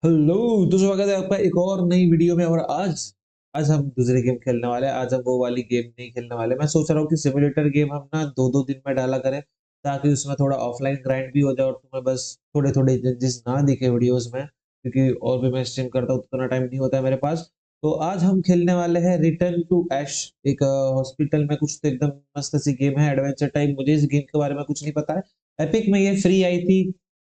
Hello. तो स्वागत है आपका एक और नई वीडियो में। और आज आज हम दूसरे गेम खेलने वाले हैं। आज हम वो वाली गेम नहीं खेलने वाले। मैं सोच रहा हूँ कि सिमुलेटर गेम हम ना दो दो दिन में डाला करें, ताकि उसमें थोड़ा ऑफलाइन ग्राइंड भी हो जाए और तुम्हें बस थोड़े थोड़े चेंजेस ना दिखे वीडियोस में, क्योंकि और भी मैं स्ट्रीम करता हूँ तो उतना टाइम नहीं होता है मेरे पास। तो आज हम खेलने वाले हैं रिटर्न टू ऐश। एक हॉस्पिटल में कुछ तो एकदम मस्त सी गेम है, एडवेंचर टाइप। मुझे इस गेम के बारे में कुछ नहीं पता है। एपिक में ये फ्री आई थी।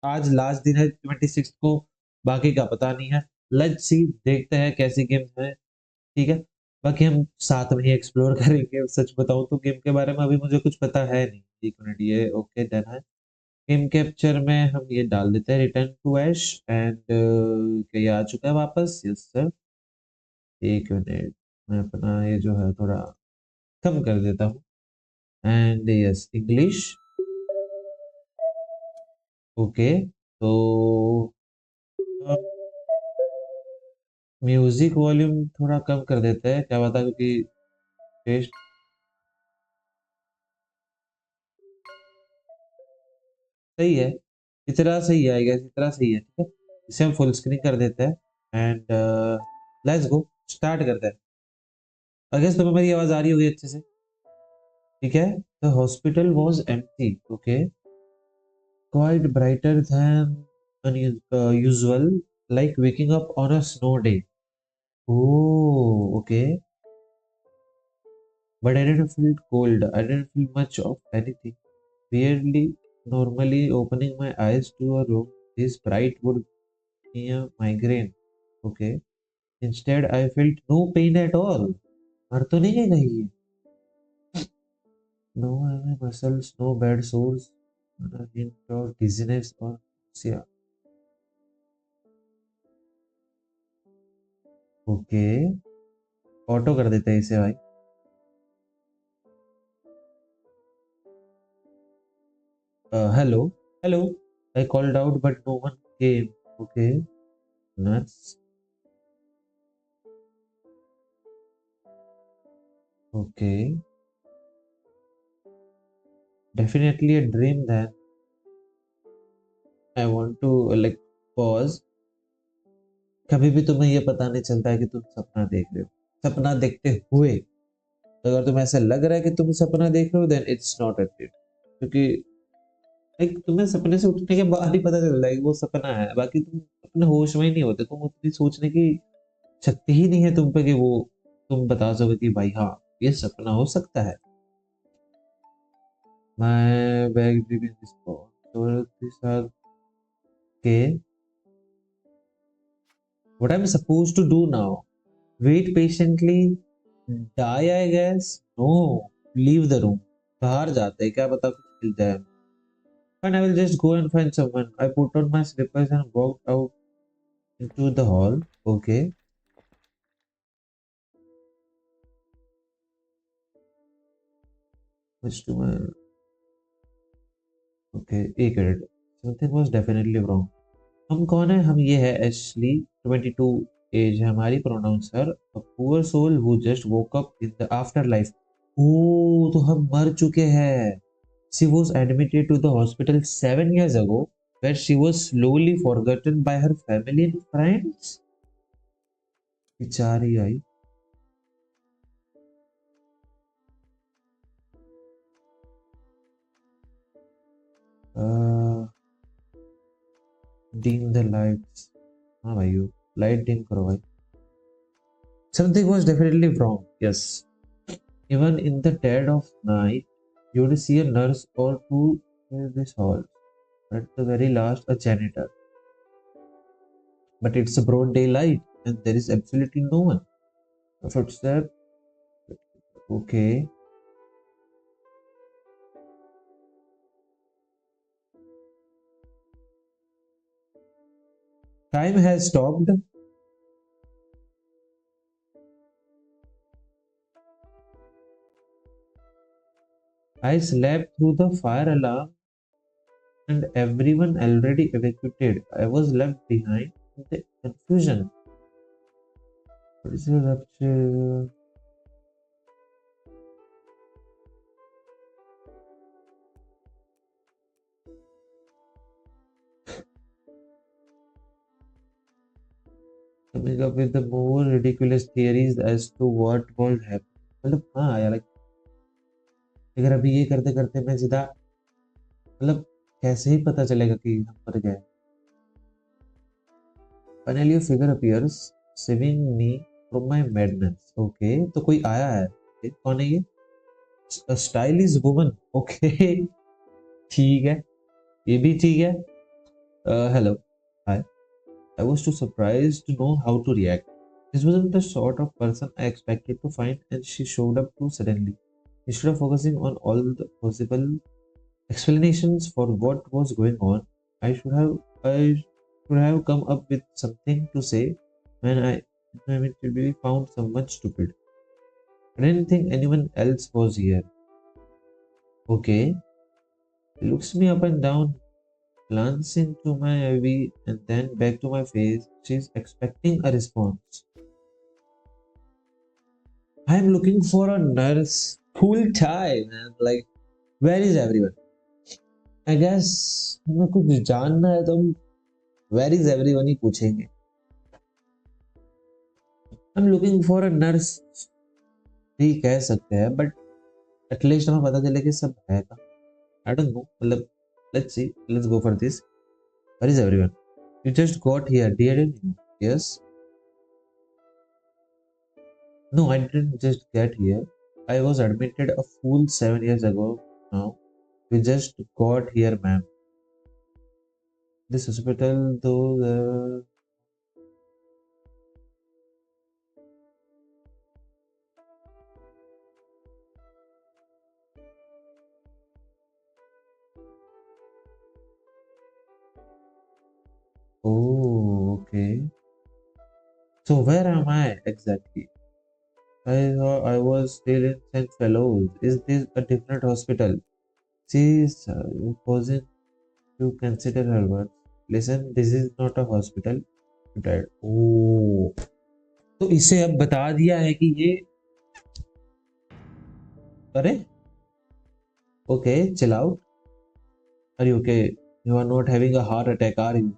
आज लास्ट दिन है 26 को। बाकी का पता नहीं है। लेट्स सी, देखते हैं कैसी गेम है। ठीक है। बाकी हम साथ में ही एक्सप्लोर करेंगे। सच बताऊं तो गेम के बारे में अभी मुझे कुछ पता है नहीं। एक मिनट, ये ओके डन है। गेम कैप्चर में हम ये डाल देते हैं रिटर्न टू ऐश एंड ये आ चुका है वापस। Yes sir. एक मिनट, मैं अपना ये जो है थोड़ा कम कर देता हूँ। And yes English. ओके। तो म्यूजिक वॉल्यूम थोड़ा कम कर देते हैं, क्या बता, क्योंकि टेस्ट सही है। इतना सही है, आई गेस इतना सही है। ठीक है, इसे हम फुल स्क्रीन कर देते हैं एंड लेट्स गो, स्टार्ट करते हैं। आई गेस तुम्हें मेरी आवाज आ रही होगी अच्छे से। ठीक है। The hospital was empty. Okay. Quite brighter then usual, like waking up on a snow day. Oh, okay. But I didn't feel cold. I didn't feel much of anything. Weirdly, normally opening my eyes to a room this bright would be a migraine. Okay. Instead, I felt no pain at all. मर तो नहीं गई कहीं ये? No any muscles, no bad sores, no hint of dizziness or nausea. Okay, auto कर देते हैं इसे भाई। Hello, hello. I called out but no one came. Okay, nuts. Okay, definitely a dream then. I want to like pause. कभी भी तुम्हें ये पता नहीं चलता है कि तुम सपना देख रहे हो, सपना देखते हुए। अगर तुम्हें ऐसा लग रहा है कि तुम सपना देख रहे हो, then it's not a dream. क्योंकि एक तुम्हें सपने से उठने के बाद ही पता चलता है कि वो सपना है। बाकी तुम अपने होश में ही नहीं होते। तुम उतनी सोचने की शक्ति ही नहीं है तुम पे कि वो तुम बता सको कि भाई हाँ, ये सपना हो सकता है। मैं बैग ड्रीमिंग दिस आर के what I am supposed to do now? Wait patiently, die I guess. No, leave the room. बाहर जाते हैं, क्या पता कुछ मिल जाए। Fine, I will just go and find someone. I put on my slippers and walked out into the hall. Okay. Much to my okay, एक minute. Something was definitely wrong. हम कौन है? हम ये है एशली, 22 एज है हमारी, pronounce her a poor soul who just woke up in the afterlife. ओह, तो हम मर चुके हैं। She was admitted to the hospital 7 years ago, where she was slowly forgotten by her family and friends. बेचारी आई। Dim the lights. हाँ भाई, light dim करो भाई। Something was definitely wrong. Yes. Even in the dead of night, you would see a nurse or two in this hall. At the very last, a janitor. But it's a broad daylight, and there is absolutely no one. A footstep. Okay. Time has stopped. I slept through the fire alarm, and everyone already evacuated. I was left behind in the confusion. What is your rapture? coming up with the more ridiculous theories as to what will happen. मतलब हाँ यार, like, अगर अभी ये करते करते मैं सीधा मतलब कैसे ही पता चलेगा कि हम मर गए. Finally a figure appears saving me from my madness. Okay, तो कोई आया है. Okay, कौन है ये? A stylish woman. Okay, ठीक है, ये भी ठीक है. Hello. Hi. I was too surprised to know how to react. This wasn't the sort of person I expected to find, and she showed up too suddenly. Instead of focusing on all the possible explanations for what was going on, I should have come up with something to say when I inevitably found someone stupid. I didn't think anyone else was here. Okay. He looks me up and down, glance into my IV and then back to my face. She's expecting a response. I'm looking for a nurse full time, man. Like, where is everyone? I guess हमें कुछ जानना है तो हम where is everyone ही पूछेंगे. I'm looking for a nurse भी कह सकते हैं, but at least हमें पता चले कि सब है का. I don't know. मतलब let's see. Let's go for this. Where is everyone? You just got here, didn't you? Yes. No, I didn't just get here. I was admitted a full 7 years ago now. We just got here, ma'am. This hospital, though, oh, okay. So where am I exactly? I thought I was still in St. Fellows. Is this a different hospital? She is pausing to consider her words. Listen, this is not a hospital. Right. Oh, तो इसे अब बता दिया है कि ये अरे okay chill out. Are you okay? You are not having a heart attack, are you?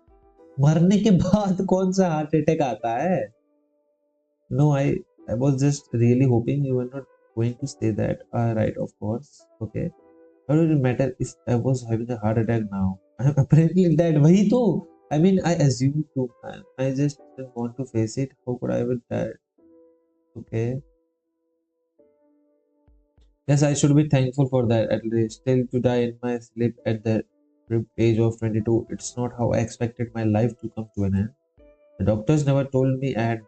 मरने के बाद कौन सा हार्ट अटैक आता है? No, I was just really hoping you were not going to say that. Right, of course. Okay. How does it matter if I was having a heart attack now? I'm apparently dead. वही तो. I mean, I assumed to, man. I just didn't want to face it. How could I have died? Okay. Yes, I should be thankful for that at least. Still to die in my sleep at the age of 22, it's not how I expected my life to come to an end. The doctors never told me I had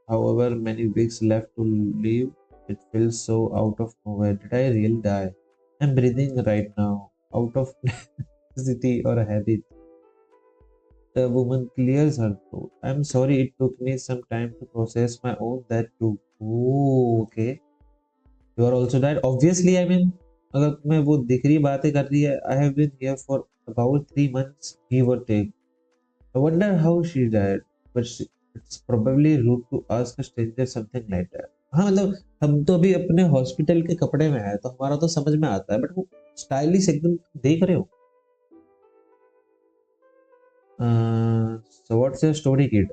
however many weeks left to live. It feels so out of nowhere. Did I really die? I'm breathing right now, out of necessity or a habit. The woman clears her throat. I'm sorry it took me some time to process my own that too. Oh, okay. You are also dead. Obviously, I mean, अगर तुम्हें वो दिख रही बातें कर रही है, I have been here for about 3 months, give or take. I wonder how she died, but it's probably rude to ask a stranger something like that. हाँ मतलब हम तो अभी अपने हॉस्पिटल के कपड़े में है तो हमारा तो समझ में आता है बट वो स्टाइलिश एकदम देख रहे हो. So what's your story, kid?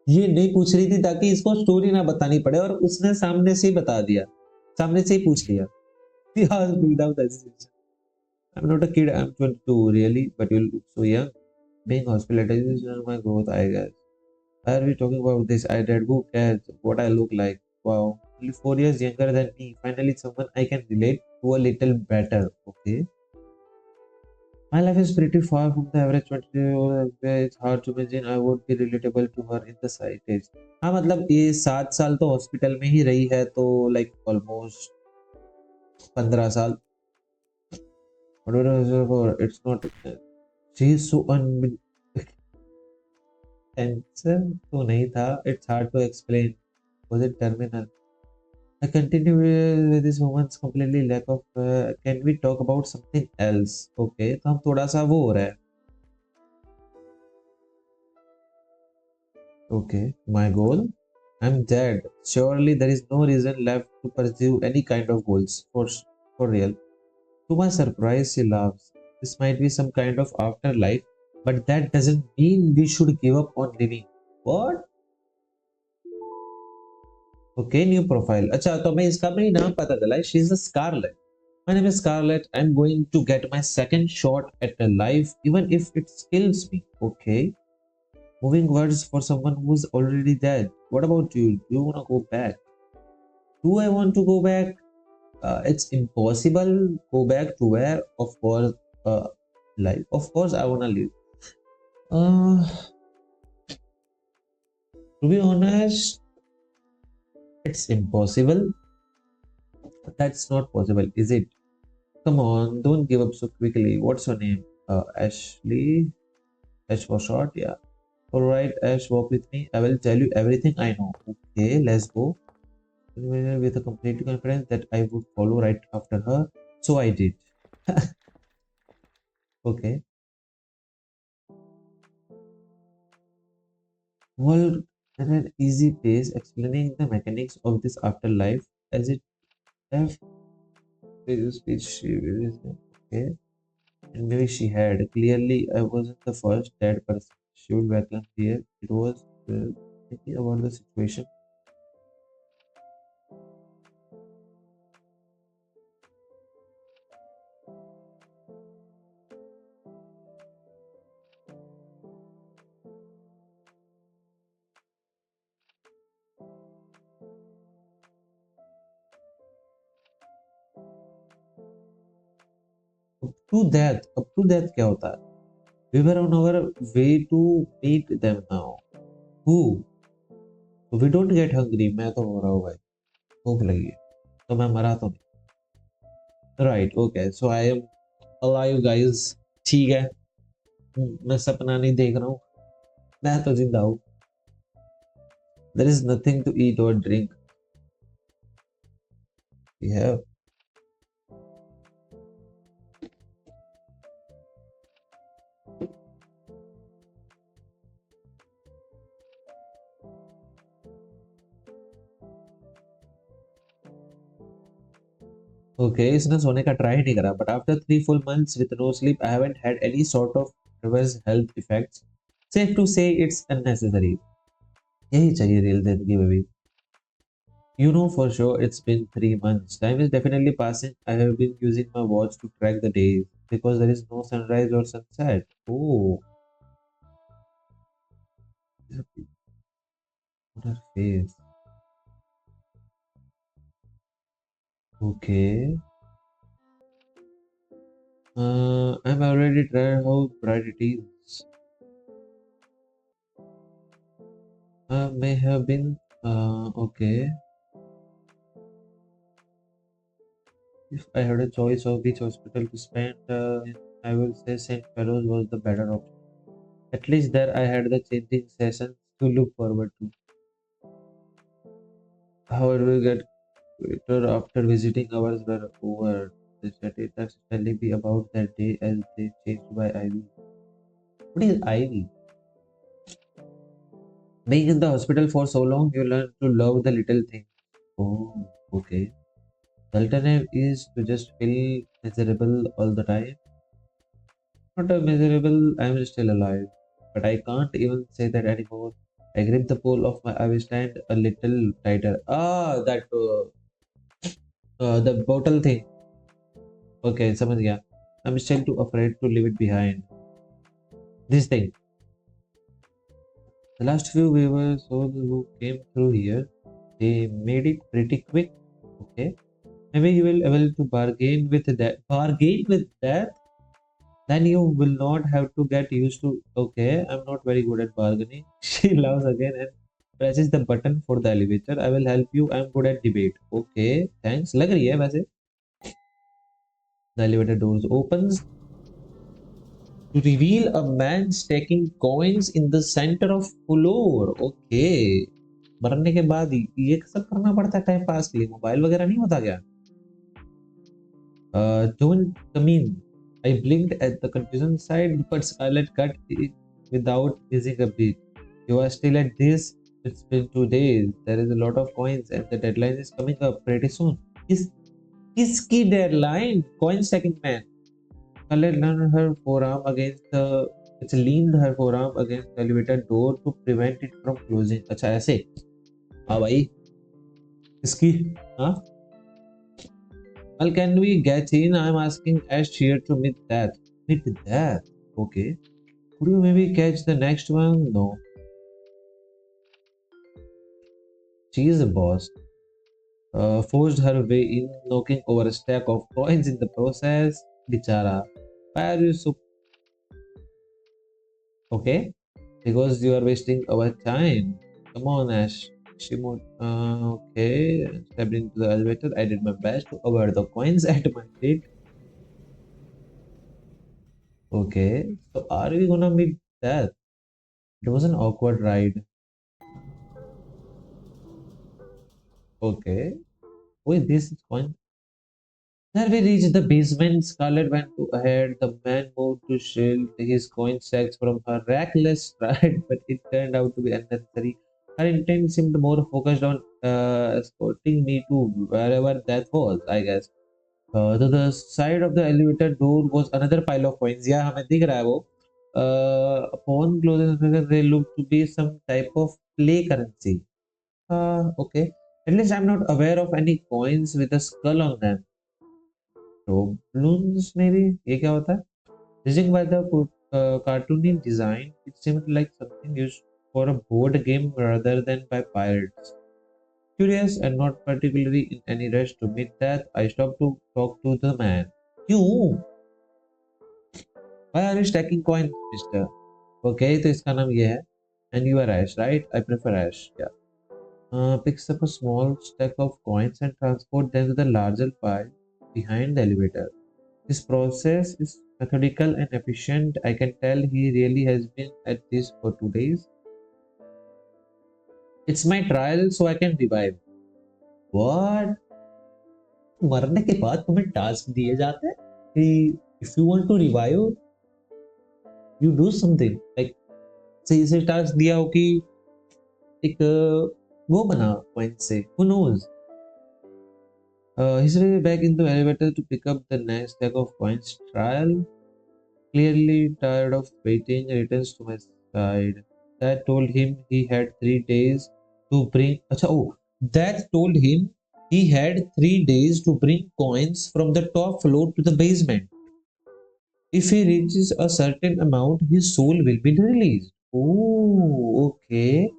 ये नहीं पूछ रही थी ताकि इसको स्टोरी ना बतानी पड़े और उसने सामने से ही बता दिया, सामने से ही पूछ लिया. Without hesitation. I'm not a kid. I'm 22, really, but you look so young. Being hospitalized is my growth, I guess. Why are we talking about this? I did. Who cares what I look like? Wow, only 4 years younger than me. Finally, someone I can relate to a little better. Okay. My life is pretty far from the average 20-year-old. It's hard to imagine I would be relatable to her in the side age. हाँ मतलब ये 7 साल तो hospital में ही रही है तो like almost 15 साल. Whatever, it's not. She is so cancer तो नहीं था. It's hard to explain. Was it terminal? I continue with this woman's completely lack of. Can we talk about something else? Okay, तो हम थोड़ा सा वो हो रहा है. Okay, my goal. I'm dead. Surely there is no reason left to pursue any kind of goals. For real. To my surprise, she laughs. This might be some kind of afterlife, but that doesn't mean we should give up on living. What? Okay new profile. अच्छा तो मैं इसका भी नाम पता चला, she is Scarlett. My name is Scarlett. I'm going to get my second shot at a life, even if it kills me. Okay. Moving words for someone who's already dead. What about you? Do you want to go back? Do I want to go back? It's impossible. Go back to where? Of course, life. Of course, I want to live. Uh, to be honest, it's impossible. That's not possible, is it? Come on, don't give up so quickly. What's your name? Ashleigh. Ash for short, yeah. Alright, Ash, walk with me. I will tell you everything I know. Okay, let's go. With a complete confidence that I would follow right after her. So I did. Okay. Well, at an easy pace, explaining the mechanics of this afterlife as it have speech she okay. And maybe she had. Clearly, I wasn't the first dead person she would welcome here. It was thinking about the situation. Up to death क्या होता है? We were on our way to meet them now. Who? We don't get hungry. मैं तो हो रहा हूँ भाई, भूख लगी है, तो मैं मरा तो नहीं. Right, okay. So I am alive, guys. ठीक है, मैं सपना नहीं देख रहा हूँ, मैं तो जिंदा हूँ. There is nothing to eat or drink. We have. Okay, इसने सोने का ट्राई नहीं करा, but after 3 full months with no sleep, I haven't had any sort of adverse health effects. Safe to say it's unnecessary. यही चाहिए real जिंदगी में भी. You know for sure it's been 3 months. Time is definitely passing. I have been using my watch to track the days because there is no sunrise or sunset. Oh, on her face. Okay. I'm already tired how bright it is. May have been. Okay. If I had a choice of which hospital to spend, I will say St. Fellows was the better option. At least there I had the changing sessions to look forward to. However, we get later after visiting hours were over. They said it has telling me about that day as they changed by Ivy. What is Ivy? Being in the hospital for so long, you learn to love the little things. Oh, okay. The alternative is to just feel miserable all the time. Not a miserable, I'm still alive. But I can't even say that anymore. I grip the pole of my eye stand a little tighter. Ah, that the bottle thing. Okay, समझ गया. I'm still too afraid to leave it behind. This thing. The last few viewers who came through here, they made it pretty quick. Okay. Maybe you will able to bargain with that. Bargain with that? Then you will not have to get used to. Okay, I'm not very good at bargaining. She laughs again and presses the button for the elevator. I will help you. I'm good at debate. Okay, thanks. लग रही है वैसे. The elevator doors opens to reveal a man stacking coins in the center of floor. Okay. मरने के बाद ये सब करना पड़ता है टाइम पास के लिए. मोबाइल वगैरह नहीं होता क्या? Don't come in. I blinked at the confusion side, but Scarlett cut it without missing a beat. You are still at this? It's been 2 days. There is a lot of coins, and the deadline is coming up pretty soon. Is kiski deadline? Coin stacking man. Scarlett leaned her forearm against the leaned her forearm against the elevator door to prevent it from closing. अच्छा ऐसे. हाँ भाई. इसकी हाँ well can we get in I'm asking Ash here to meet that okay could you maybe catch the next one no she is the boss forced her way in knocking over a stack of coins in the process bichara why are you so okay because you are wasting our time. Come on, Ash. Shimo, okay. Stepped into the elevator. I did my best to avoid the coins at my feet. Okay. So are we gonna meet that? It was an awkward ride. Okay. Wait, this is coin. There we reached the basement. Scarlet went to ahead. The man moved to shield his coin sacks from her reckless stride, but it turned out to be unnecessary. Her intent seemed more focused on escorting me to wherever that was, I guess. To the side of the elevator door was another pile of coins. Yeah, हमें दिख रहा है वो. Upon closer inspection, they looked to be some type of play currency. Okay. At least I'm not aware of any coins with a skull on them. Doubloons maybe? ये क्या होता है? Judging by the cartoony design, it seemed like something used for a board game rather than by pirates. Curious and not particularly in any rush to meet that, I stopped to talk to the man. You? Why are you stacking coins, mister? Okay, तो इसका नाम ये है. And you are Ash, right? I prefer Ash. Yeah. Picks up a small stack of coins and transport them to the larger pile behind the elevator. His process is methodical and efficient. I can tell he really has been at this for 2 days. It's my trial so I can revive. What? मरने के बाद तुम्हें task दिए जाते हैं कि if you want to revive, you do something. Like सही से टास्क दिया हो कि एक वो बना पॉइंट से. Who knows? His way back into the elevator to pick up the next stack of coins. Trial. Clearly tired of waiting, returns to my side. That told him he had 3 days to bring. Acha, oh, that told him he had 3 days to bring coins from the top floor to the basement. If he reaches a certain amount, his soul will be released. Oh, okay.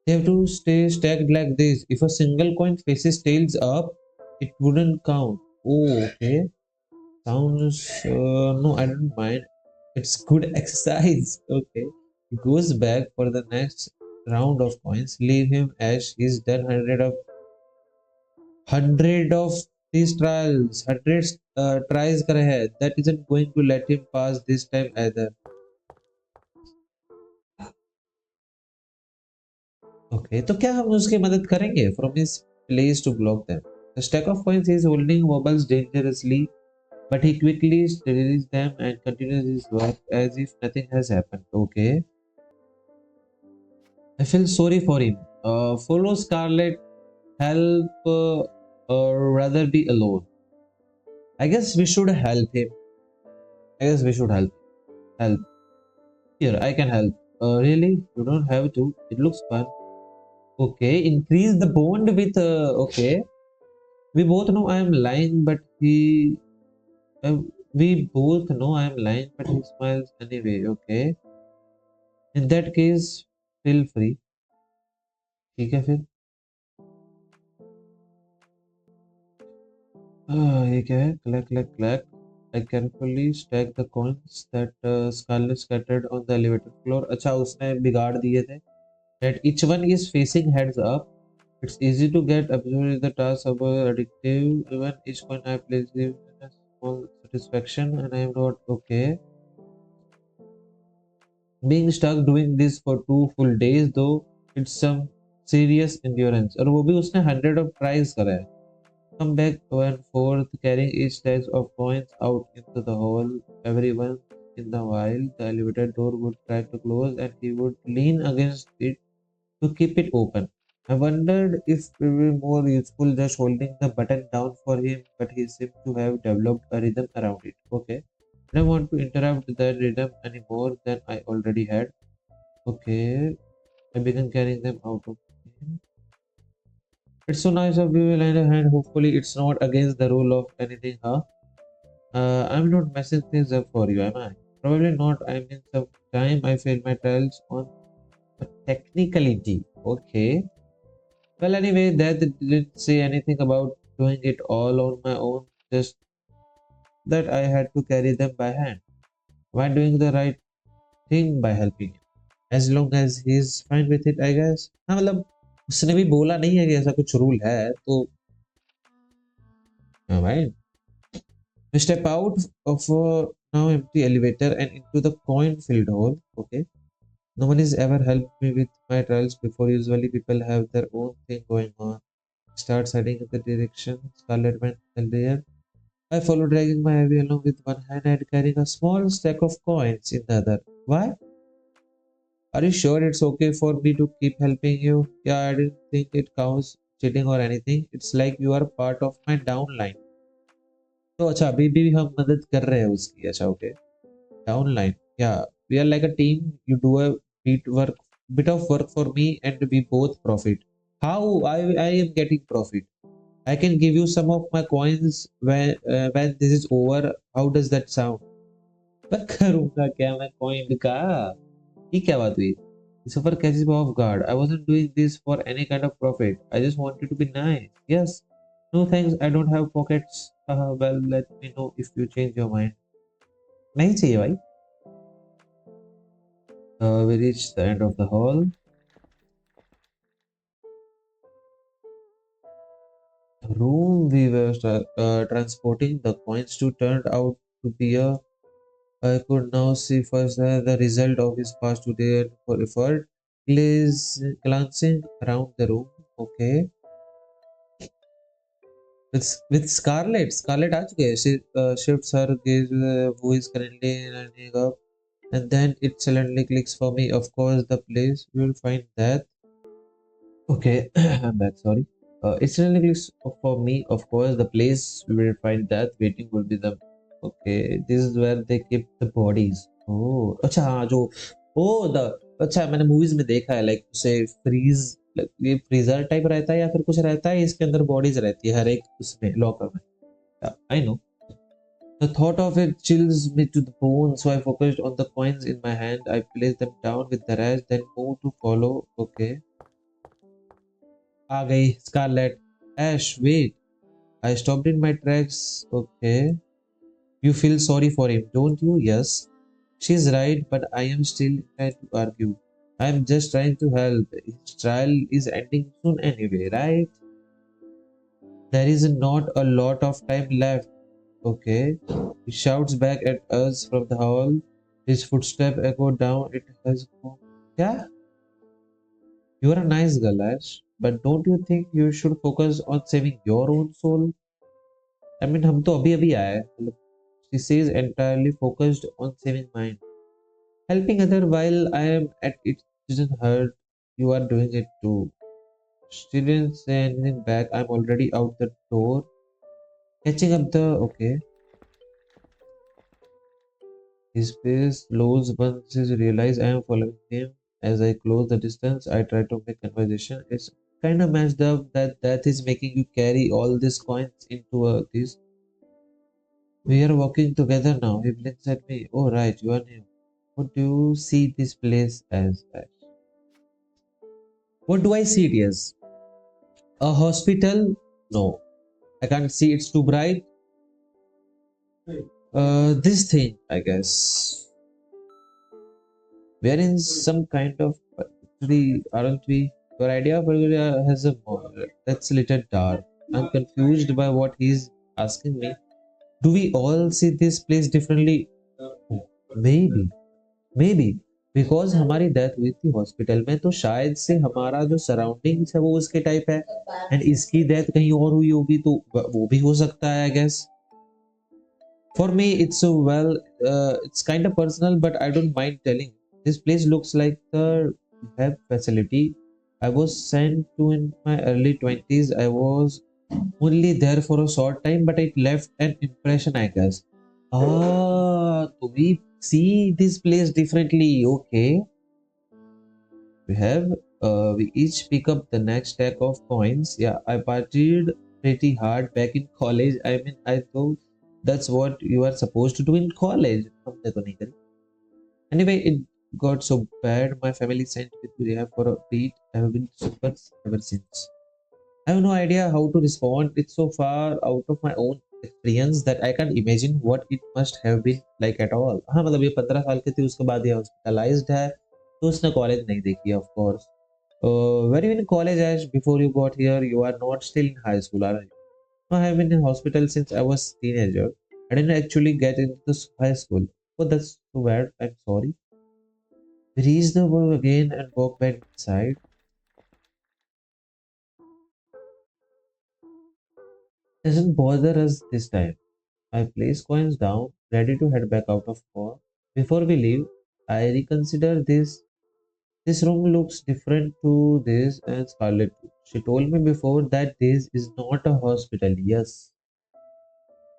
They have to stay stacked like this. If a single coin faces tails up, it wouldn't count. Oh, okay. Sounds no, I don't mind. It's good exercise. Okay. He goes back for the next round of coins. Leave him as he's done hundred of these trials. Hundreds tries करे है. That isn't going to let him pass this time either. Okay, तो क्या हम उसकी मदद करेंगे? From his place to block them. The stack of coins he's holding wobbles dangerously, but he quickly steadies them and continues his work as if nothing has happened. Okay. I feel sorry for him. Follow Scarlet, help, or rather be alone. I guess we should help him. I guess we should help. Help. Here, I can help. Really? You don't have to. It looks fun. Okay, increase the bond with. Okay. We both know I am lying, but he. We both know I am lying, but he smiles anyway. Okay. In that case, feel free. ठीक है फिर. ये क्या है? Collect. I carefully stack the coins that Scarlet scattered on the elevator floor. अच्छा उसने बिगाड़ दिए थे. That each one is facing heads up. It's easy to get absorbed in the task of addictive. Even each coin I place gives a small satisfaction, and I am not okay. Being stuck doing this for 2 full days though, it's some serious endurance. और वो भी उसने 100 of tries करा है. Come back and forth, carrying each stack of coins out into the hall. Every once in a while, the elevator door would try to close, and he would lean against it to keep it open. I wondered if it would be more useful just holding the button down for him, but he seemed to have developed a rhythm around it. Okay. I don't want to interrupt that rhythm any more than I already had. Okay. I began carrying them out of him. It's so nice of you, lend a hand. Hopefully, it's not against the rule of anything, huh? I'm not messing things up for you, am I? Probably not. I mean, sometime I fail my trials on a technicality. Okay. Well, anyway, that didn't say anything about doing it all on my own. Just that I had to carry them by hand. Why doing the right thing by helping him? As long as he's fine with it, I guess. हाँ मतलब उसने भी बोला नहीं है कि ऐसा कुछ रूल है तो भाई we step out of a now empty elevator and into the coin-filled hall. Okay. No one has ever helped me with my trials before. Usually people have their own thing going on. Starts heading in the direction Scarlet went earlier. I followed, dragging my heavy along with one hand and carrying a small stack of coins in the other. Why? Are you sure it's okay for me to keep helping you? Yeah, I didn't think it counts cheating or anything. It's like you are part of my downline. तो अच्छा अभी भी हम मदद कर रहे हैं उसकी अच्छा okay downline yeah we are like a team you do a bit of work for me and we both profit how I am getting profit I can give you some of my coins when this is over how does that sound पर करूंगा क्या मैं coin का ये क्या बात हुई Christopher catches me off guard. I wasn't doing this for any kind of profit. I just wanted to be nice. Yes. No thanks. I don't have pockets. Well, let me know if you change your mind. नहीं चाहिए भाई. We reached the end of the hall. The room we were transporting the coins to turned out to be a. I could now see first the result of his past today and for effort. Glancing around the room. Okay. With Scarlet. Scarlet आ चुके हैं. She shifts her gaze who is currently running up. And then it suddenly clicks for me. Of course, the place you will find that. Okay, I'm back. Sorry. It's really clicks for me. Of course, the place we will find that waiting will be the. Okay, this is where they keep the bodies. Oh, अच्छा हाँ जो oh the अच्छा मैंने movies में देखा है like उसे freeze ये फ्रीजर टाइप रहता है या फिर कुछ रहता है इसके अंदर बॉडीज रहती है हर एक उसमें लॉकर में I know The thought of it chills me to the bone, so I focused on the coins in my hand. I placed them down with the rest, then moved to follow. Okay. आ गई Scarlet. Ash, wait. I stopped in my tracks. Okay. You feel sorry for him, don't you? Yes. She's right, but I am still trying to argue. I am just trying to help. His trial is ending soon anyway, right? There is not a lot of time left. Okay. He shouts back at us from the hall. His footsteps echo down. It has gone. Yeah, you are a nice girl, Ash. But don't you think you should focus on saving your own soul? I mean, हम तो अभी अभी आए. मतलब, she says entirely focused on saving mine. Helping other while I am at it doesn't hurt. You are doing it too. She didn't say anything back. I'm already out the door. Catching up the okay. His pace slows once he realizes I am following him. As I close the distance, I try to make conversation. It's kind of messed up that that is making you carry all these coins into this. We are walking together now. He blinks at me. Oh right, you are new. What do you see this place as? What do I see it as? A hospital? No, I can't see. It's too bright. This thing, I guess. We are in some kind of purgatory, aren't we? Your idea of purgatory has a model. That's a little dark. I'm confused by what he's asking me. Do we all see this place differently? Maybe, maybe. Because हमारी death हुई थी hospital में तो शायद से हमारा जो surroundings है वो उसके टाइप है एंड इसकी डेथ कहीं और हुई होगी तो वो भी हो सकता है I guess For me, it's kind of personal, but I don't mind telling. This place looks like the rehab facility I was sent to in my early 20s. I was only there for a short time, but it left an impression, I guess. So we see this place differently. Okay, we have We each pick up the next stack of coins. Yeah, I partied pretty hard back in college. I mean, I thought that's what you are supposed to do in college. हमने तो नहीं करी. Anyway, it got so bad. My family sent me to rehab for a beat. I have been super ever since. I have no idea how to respond. It's so far out of my own experience that I can't imagine what it must have been like at all. हाँ मतलब ये 15 साल की थी, उसके बाद ये hospitalised है, तो उसने कॉलेज नहीं देखी of course. Were you in college Ash before you got here? You are not still in high school, are you? No, I have been in hospital since I was teenager. I didn't actually get into this high school. Oh, that's so bad. I'm sorry. We reached the wall again and walked back inside. Doesn't bother us this time. I place coins down, ready to head back out of court. Before we leave, I reconsider this. This room looks different to this and Scarlet too. She told me before that this is not a hospital. Yes.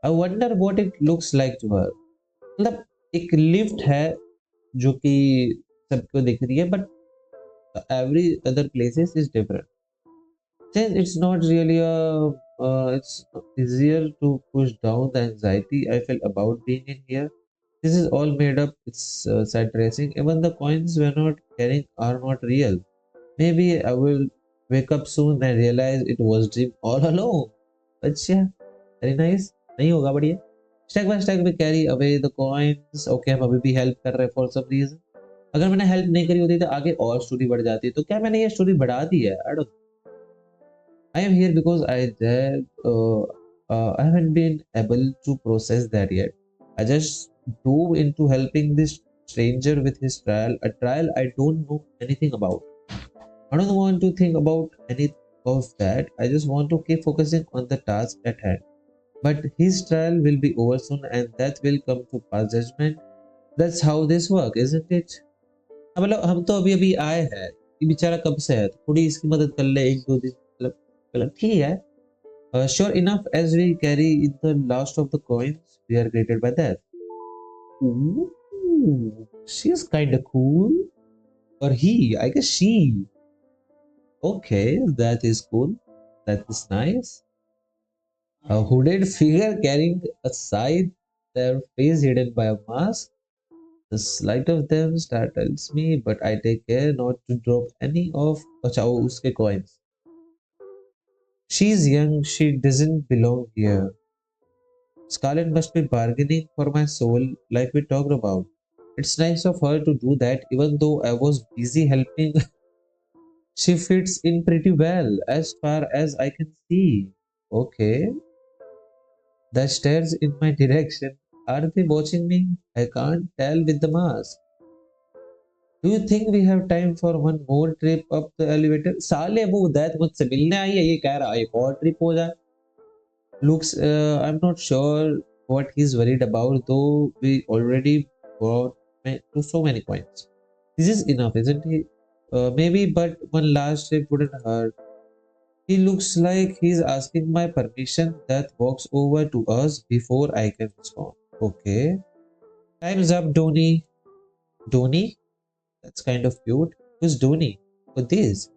I wonder what it looks like to her. मतलब एक lift है जो कि सबको दिख रही है, but every other places is different. Since it's not really a, it's easier to push down the anxiety I feel about being in here. This is all made up. It's sad racing. Even the coins we're not carrying are not real. Maybe I will wake up soon and realize it was dream all along. अच्छा, very nice. नहीं होगा बढ़िया. Stack by stack we carry away the coins. Okay, हम अभी भी help कर रहे हैं for some reason. अगर मैंने help नहीं करी होती तो आगे और स्टोरी बढ़ जाती. तो क्या मैंने ये स्टोरी बढ़ा दी है? I don't. I am here because I haven't been able to process that yet. I just dove into helping this stranger with his trial, a trial I don't know anything about. I don't want to think about any of that. I just want to keep focusing on the task at hand. But his trial will be over soon and that will come to pass judgment. That's how this works, isn't it? हाँ, मतलब हम तो अभी अभी आए हैं, ये बेचारा कब से है, थोड़ी इसकी मदद कर ले एक दो दिन, मतलब ठीक है. Sure enough, as we carry in the last of the coins, we are greeted by that. Ooh, she's kind of cool. Or he, I guess she. Okay, that is cool. That is nice. A hooded figure carrying a scythe, their face hidden by a mask. The sight of them startles me, but I take care not to drop any of uske coins. She's young, she doesn't belong here. Scarlet must be bargaining for my soul, like we talked about. It's nice of her to do that, even though I was busy helping. She fits in pretty well, as far as I can see. Okay. The stares in my direction. Are they watching me? I can't tell with the mask. Do you think we have time for one more trip up the elevator? साले वो दैत मुझसे मिलने आई है, ये कह रहा है एक और ट्रिप हो जाए. Looks, I'm not sure what he's worried about, though we already brought to so many points. This is enough, isn't he? Maybe, but one last trip wouldn't hurt. He looks like he's asking my permission that walks over to us before I can respond. Okay. Time's up, Donny. Donny? That's kind of cute. Who's Donny? For this?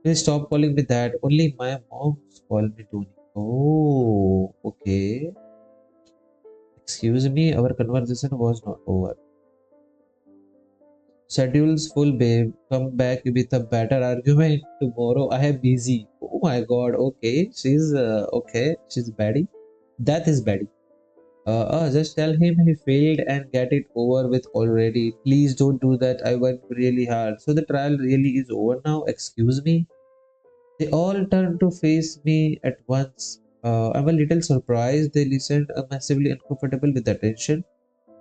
Please stop calling me that. Only my mom's call me Donny. Oh, okay. Excuse me, our conversation was not over. Schedule's full, babe. Come back with a better argument tomorrow. I am busy. Oh my god, okay. She's okay. She's baddie. That is baddie. Just tell him he failed and get it over with already. Please don't do that. I worked really hard. So the trial really is over now. Excuse me. They all turned to face me at once. I'm a little surprised. They listened, massively uncomfortable with the attention.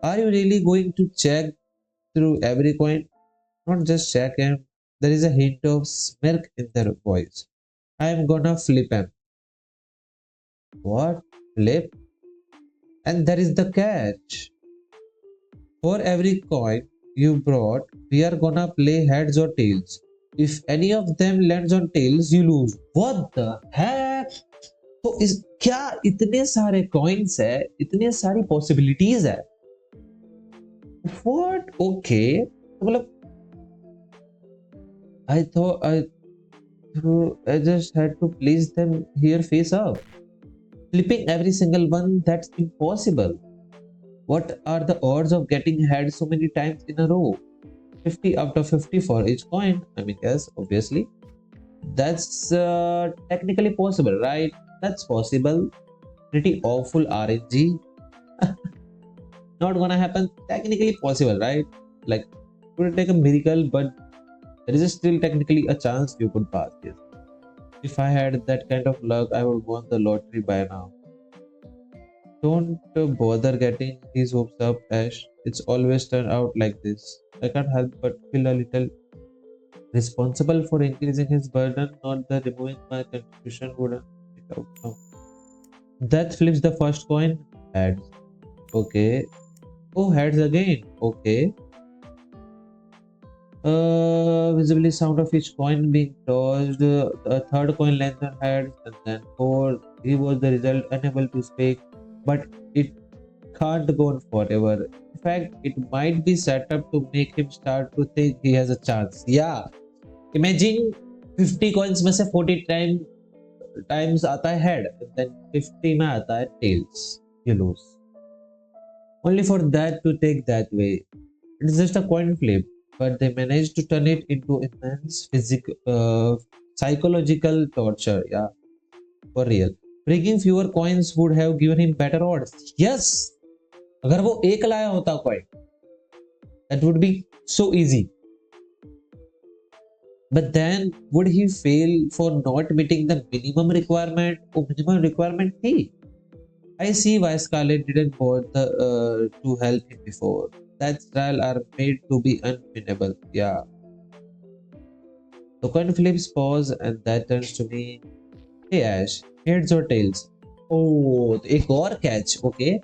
Are you really going to check through every coin? Not just check him. There is a hint of smirk in their voice. I'm gonna flip him. What? Flip? And there is the catch. For every coin you brought, we are gonna play heads or tails. If any of them lands on tails, you lose. What the heck? तो इस क्या इतने सारे coins है, इतने सारी possibilities है. What? Okay, मतलब I thought I just had to place them here face up. Flipping every single one, that's impossible. What are the odds of getting head so many times in a row? 50 out of 50 for each coin. I mean, yes, obviously. That's technically possible, right? That's possible. Pretty awful RNG. Not gonna happen. Technically possible, right? Like, it would take a miracle, but there is still technically a chance you could pass this. If I had that kind of luck, I would won the lottery by now. Don't bother getting these hopes up, Ash. It's always turned out like this. I can't help but feel a little responsible for increasing his burden, not that removing my contribution wouldn't make out. No. That flips the first coin. Heads. Okay. Oh, heads again. Okay. Visibly sound of each coin being tossed. The third coin lands on heads, and then four. He was the result, unable to speak, but it can't go on forever. In fact, it might be set up to make him start to think he has a chance. Yeah, imagine 50 coins में से 40 times आता है head, and then 50 में आता है tails. You lose. Only for that to take that way. It's just a coin flip, but they managed to turn it into immense psychological torture. Yeah, for real. Breaking fewer coins would have given him better odds. Yes, अगर वो एक लाया होता coin, that would be so easy. But then would he fail for not meeting the minimum requirement? Oh, minimum requirement थी. I see why Scarlet didn't bother to help him before. That trial are made to be unwinnable. Yeah. The coin flips pause and that turns to me. Hey Ash, heads or tails? Oh, एक और catch. Okay.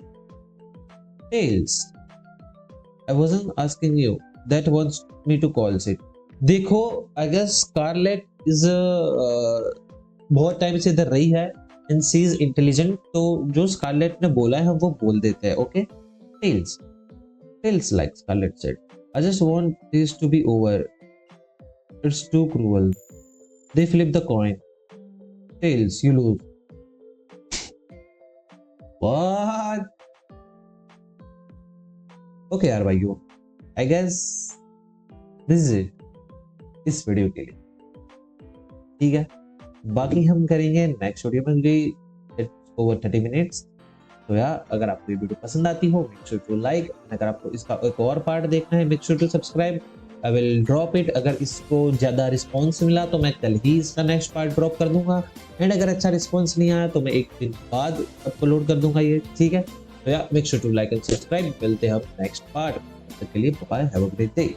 Tails. I wasn't asking you. That wants me to call it. देखो, I guess Scarlet is बहुत time से इधर रही है and she is intelligent. तो जो Scarlet ने बोला है हम वो बोल देते हैं. Okay. Tails like Scarlet said. I just want this to be over. It's too cruel. They flip the coin. Tails, you lose. What? Okay यार भाइयों, I guess this is it इस वीडियो के लिए. ठीक है, बाकी हम करेंगे नेक्स्ट वीडियो में. It's over 30 minutes. तो यार अगर आपको ये वीडियो पसंद आती हो मेक श्योर टू लाइक. अगर आपको इसका एक और पार्ट देखना है make sure to subscribe. I will drop it. अगर इसको ज़्यादा रिस्पॉन्स मिला तो मैं कल ही इसका नेक्स्ट पार्ट ड्रॉप कर दूंगा. एंड अगर अच्छा रिस्पॉन्स नहीं आया तो मैं एक दिन बाद अपलोड कर दूंगा ये. ठीक है, तो यार make sure to like and subscribe. मिलते हैं हम नेक्स्ट पार्ट. तब तक के लिए bye, have a great day.